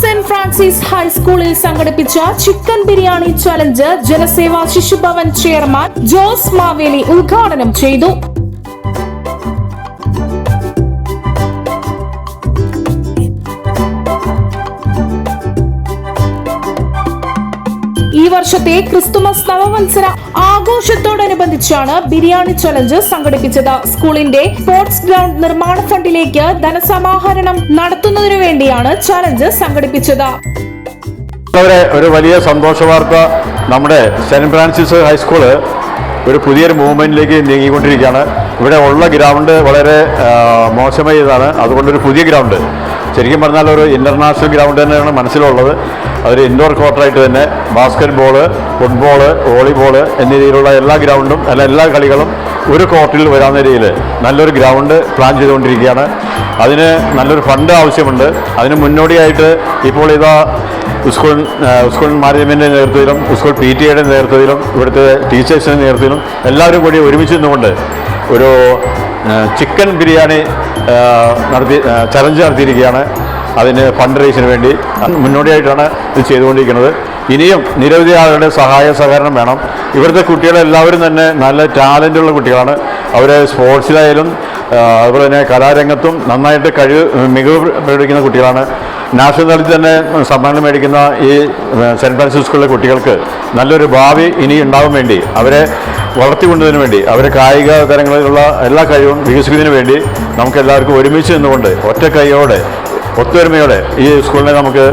Saint Francis ഹൈസ്കൂളിൽ സംഘടിപ്പിച്ച chicken biryani challenge Janaseva Shishubhavan chairman Jose Maveli ഉദ്ഘാടനം ചെയ്തു. ഈ വർഷത്തെ ക്രിസ്തുമസ് നവവത്സര ആഘോഷത്തോടനുബന്ധിച്ചാണ് ബിരിയാണി ചലഞ്ച് സംഘടിപ്പിച്ചത്. സ്കൂളിന്റെ സ്പോർട്സ് ഗ്രൗണ്ട് നിർമ്മാണ ഫണ്ടിലേക്ക് ധനസമാഹരണം നടത്തുന്നതിനു വേണ്ടിയാണ് ചലഞ്ച് സംഘടിപ്പിച്ചത്. ഒരു വലിയ സന്തോഷ വാർത്ത, നമ്മുടെ സെന്റ് ഫ്രാൻസിസ് ഹൈസ്കൂള് ഒരു പുതിയൊരു മൂവ്മെന്റിലേക്ക് നീങ്ങിക്കൊണ്ടിരിക്കുകയാണ്. ഇവിടെ ഉള്ള ഗ്രൗണ്ട് വളരെ മോശമായതാണ്. അതുകൊണ്ടൊരു പുതിയ ഗ്രൗണ്ട്, ശരിക്കും പറഞ്ഞാൽ ഒരു ഇൻ്റർനാഷണൽ ഗ്രൗണ്ട് തന്നെയാണ് മനസ്സിലുള്ളത്. അതൊരു ഇൻഡോർ കോർട്ടായിട്ട് തന്നെ ബാസ്കറ്റ് ബോള്, ഫുട്ബോള്, വോളിബോള് എന്നീ രീതിയിലുള്ള എല്ലാ ഗ്രൗണ്ടും എല്ലാ കളികളും ഒരു കോർട്ടിൽ വരാവുന്ന രീതിയിൽ നല്ലൊരു ഗ്രൗണ്ട് പ്ലാൻ ചെയ്തുകൊണ്ടിരിക്കുകയാണ്. അതിന് നല്ലൊരു ഫണ്ട് ആവശ്യമുണ്ട്. അതിന് മുന്നോടിയായിട്ട് ഇപ്പോൾ ഇതാ സ്കൂൾ മാനേജ്മെൻറ്റിൻ്റെ നേതൃത്വത്തിലും സ്കൂൾ PTA നേതൃത്വത്തിലും ഇവിടുത്തെ ടീച്ചേഴ്സിൻ്റെ നേതൃത്വത്തിലും എല്ലാവരും കൂടി ഒരുമിച്ച് നിന്നുകൊണ്ട് ഒരു ചിക്കൻ ബിരിയാണി ചലഞ്ച് നടത്തിയിരിക്കുകയാണ്. അതിന് ഫണ്ട് റേസിന് വേണ്ടി മുന്നോടിയായിട്ടാണ് ഇത് ചെയ്തുകൊണ്ടിരിക്കുന്നത്. ഇനിയും നിരവധി ആളുകളുടെ സഹായ സഹകരണം വേണം. ഇവിടുത്തെ കുട്ടികളെല്ലാവരും തന്നെ നല്ല ടാലൻ്റുള്ള കുട്ടികളാണ്. അവർ സ്പോർട്സിലായാലും അതുപോലെ തന്നെ കലാരംഗത്തും നന്നായിട്ട് മികവ് പ്രകടിപ്പിക്കുന്ന കുട്ടികളാണ്. നാഷണൽ തലത്തിൽ തന്നെ സമ്മാനം മേടിക്കുന്ന ഈ സെൻറ്റ് ഫ്രാൻസിസ് സ്കൂളിലെ കുട്ടികൾക്ക് നല്ലൊരു ഭാവി ഇനി ഉണ്ടാവാൻ വേണ്ടി, അവരെ വളർത്തിക്കൊണ്ടതിന് വേണ്ടി, അവരെ കായിക തരങ്ങളിലുള്ള എല്ലാ കഴിവും വികസിക്കുന്നതിന് വേണ്ടി നമുക്ക് എല്ലാവർക്കും ഒരുമിച്ച് നിന്നുകൊണ്ട് ഒറ്റ കൈയോടെ ഒത്തൊരുമയോടെ ഈ സ്കൂളിനെ നമുക്ക്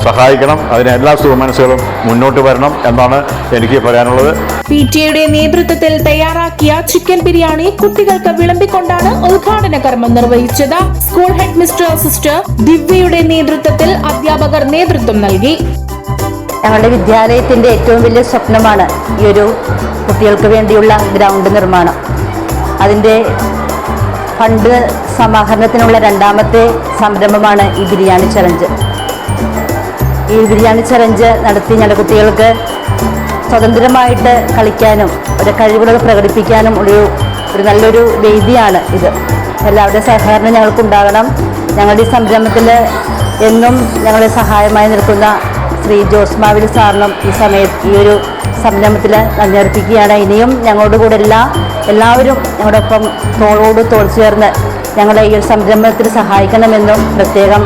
സഹായിക്കണം. അതിന് എല്ലാ സുമനസ്സുകളും മുന്നോട്ട് വരണം എന്നാണ് എനിക്ക് പറയാനുള്ളത്. PTA നേതൃത്വത്തിൽ തയ്യാറാക്കിയ ചിക്കൻ ബിരിയാണി കുട്ടികൾക്ക് വിളമ്പിക്കൊണ്ടാണ് ഉദ്ഘാടന കർമ്മം നിർവഹിച്ചത്. സ്കൂൾ ഹെഡ് മിസ്റ്റർ സിസ്റ്റർ ദിവ്യയുടെ നേതൃത്വത്തിൽ അധ്യാപകർ നേതൃത്വം നൽകി. ഞങ്ങളുടെ വിദ്യാലയത്തിന്റെ ഏറ്റവും വലിയ സ്വപ്നമാണ് ഈ ഒരു കുട്ടികൾക്ക് വേണ്ടിയുള്ള ഗ്രൗണ്ട് നിർമ്മാണം. അതിന്റെ ഫണ്ട് സമാഹരണത്തിനുള്ള രണ്ടാമത്തെ സംരംഭമാണ് ഈ ബിരിയാണി ചലഞ്ച്. ഈ ബിരിയാണി ചലഞ്ച് നടത്തി ഞങ്ങളുടെ കുട്ടികൾക്ക് സ്വതന്ത്രമായിട്ട് കളിക്കാനും അവരുടെ കഴിവുകൾ പ്രകടിപ്പിക്കാനും ഒരു നല്ലൊരു വേദിയാണ് ഇത്. എല്ലാവരുടെ സഹകരണം ഞങ്ങൾക്കുണ്ടാകണം. ഞങ്ങളുടെ ഈ സംരംഭത്തിൽ എന്നും ഞങ്ങളെ സഹായമായി നിൽക്കുന്ന ശ്രീ ജോസ് മാവേലി സാറിനും ഈ ഒരു സംരംഭത്തിൽ നന്ദി അർപ്പിക്കുകയാണ്. ഇനിയും ഞങ്ങളുടെ കൂടെ എല്ലാവരും ഞങ്ങളുടെ ഒപ്പം തോളോട് തോൾ ചേർന്ന് ഞങ്ങളുടെ ഈ ഒരു സംരംഭത്തിൽ സഹായിക്കണമെന്നും പ്രത്യേകം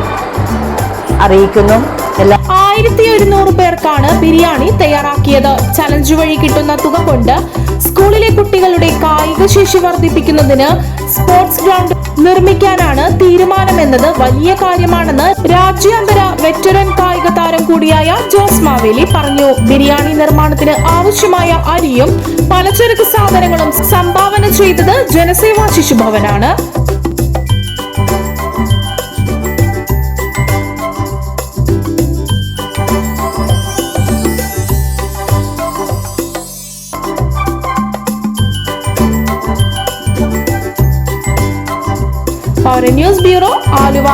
അറിയിക്കുന്നു. 1100 പേർക്കാണ് ബിരിയാണി തയ്യാറാക്കിയത്. ചലഞ്ച് വഴി കിട്ടുന്ന തുക കൊണ്ട് സ്കൂളിലെ കുട്ടികളുടെ കായിക ശേഷി വർദ്ധിപ്പിക്കുന്നതിന് സ്പോർട്സ് ഗ്രൗണ്ട് നിർമ്മിക്കാനാണ് തീരുമാനമെന്നത് വലിയ കാര്യമാണെന്ന് രാജ്യാന്തര വെറ്ററൻ കായിക താരം കൂടിയായ ജോസ് മാവേലി പറഞ്ഞു. ബിരിയാണി നിർമ്മാണത്തിന് ആവശ്യമായ അരിയും പലചരക്ക് സാധനങ്ങളും സംഭാവന ചെയ്തത് ജനസേവാ ശിശുഭവനാണ്. News bureau Aluva.